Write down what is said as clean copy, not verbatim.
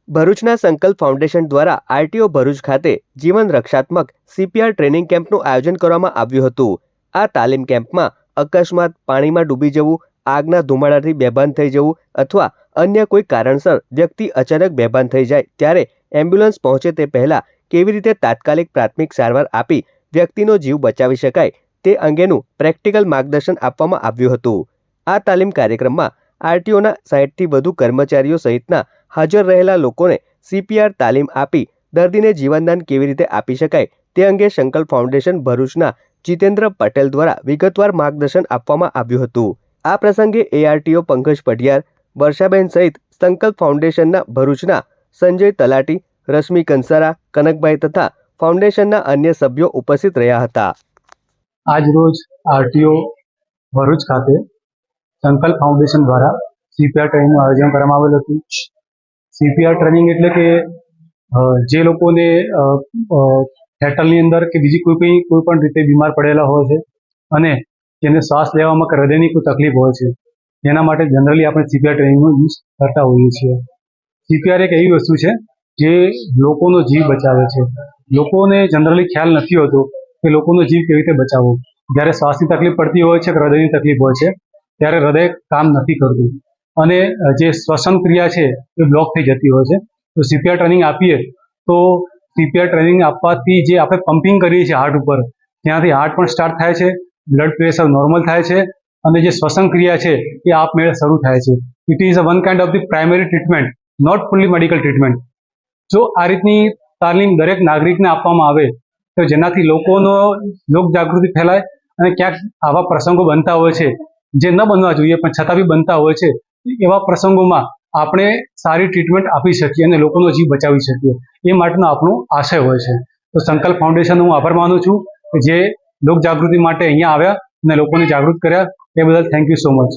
ભરૂચના સંકલ્પ ફાઉન્ડેશન દ્વારા આરટીઓ ભરૂચ ખાતે જીવન રક્ષાત્મક સીપીઆર ટ્રેનિંગ કેમ્પનું આયોજન કરવામાં આવ્યું હતું। આ તાલીમ કેમ્પમાં અકસ્માત, પાણીમાં ડૂબી જવું, આગના ધુમાડાથી બેભાન થઈ જવું અથવા અન્ય કોઈ કારણસર વ્યક્તિ અચાનક બેભાન થઈ જાય ત્યારે એમ્બ્યુલન્સ પહોંચે તે પહેલાં કેવી રીતે તાત્કાલિક પ્રાથમિક સારવાર આપી વ્યક્તિનો જીવ બચાવી શકાય તે અંગેનું પ્રેક્ટિકલ માર્ગદર્શન આપવામાં આવ્યું હતું। આ તાલીમ કાર્યક્રમમાં આરટીઓના 60થી વધુ કર્મચારીઓ સહિતના હાજર રહેલા લોકોને સીપીઆર તાલીમ આપી દર્દીને જીવનદાન કેવી રીતે આપી શકાય તે અંગે સંકલ્પ ફાઉન્ડેશન ભરૂચના જીતેન્દ્ર પટેલ દ્વારા વિગતવાર માર્ગદર્શન આપવામાં આવ્યું હતું। આ પ્રસંગે એઆરટીઓ પંકજ પઢિયાર, વર્ષાબેન સહિત સંકલ્પ ફાઉન્ડેશનના ભરૂચના સંજય તલાટી, રશ્મિ કંસારા, કનકભાઈ તથા ફાઉન્ડેશનના અન્ય સભ્યો ઉપસ્થિત રહ્યા હતા। આજ રોજ આરટીઓ ભરૂચ ખાતે સંકલ્પ ફાઉન્ડેશન દ્વારા સીપીઆર ટ્રેનિંગનું આયોજન કરવામાં આવેલ હતું। સીપીઆર ટ્રેનિંગ એટલે કે જે લોકોને ફેટલની અંદર કે બીજી કોઈ પણ રીતે બીમાર પડેલા હોય છે અને તેને શ્વાસ લેવામાં કે હૃદયની કોઈ તકલીફ હોય છે તેના માટે જનરલી આપણે સીપીઆર ટ્રેનિંગનો યુઝ કરતા હોઈએ છીએ। સીપીઆર એક એવી વસ્તુ છે જે લોકોનો જીવ બચાવે છે। લોકોને જનરલી ખ્યાલ નથી હોતો કે લોકોનો જીવ કેવી રીતે બચાવવો। જ્યારે શ્વાસની તકલીફ પડતી હોય છે કે હૃદયની તકલીફ હોય છે ત્યારે હૃદય કામ નથી કરતું અને જે શ્વસન ક્રિયા છે એ બ્લોક થઈ જતી હોય છે। તો સીપીઆર ટ્રેનિંગ આપીએ તો સીપીઆર ટ્રેનિંગ આપવાથી જે આપણે પમ્પિંગ કરીએ છીએ હાર્ટ ઉપર, ત્યાંથી હાર્ટ પણ સ્ટાર્ટ થાય છે, બ્લડ પ્રેશર નોર્મલ થાય છે અને જે શ્વસન ક્રિયા છે એ આપમેળે શરૂ થાય છે। It is a one kind of the primary treatment, not fully medical treatment. જો આ રીતની તાલીમ દરેક નાગરિકને આપવામાં આવે તો જેનાથી લોકોનો લોક જાગૃતિ ફેલાય અને ક્યાંક આવા પ્રસંગો બનતા હોય છે જે ન બનવા જોઈએ પણ છતાં બી બનતા હોય છે, એવા પ્રસંગોમાં આપણે સારી ટ્રીટમેન્ટ આપી શકીએ અને લોકોનો જીવ બચાવી શકીએ એ માટેનો આપણો આશય હોય છે। તો સંકલ્પ ફાઉન્ડેશનનો હું આભાર માનું છું કે જે લોક જાગૃતિ માટે અહીંયા આવ્યા અને લોકોને જાગૃત કર્યા, એ બદલ થેન્ક યુ સો મચ।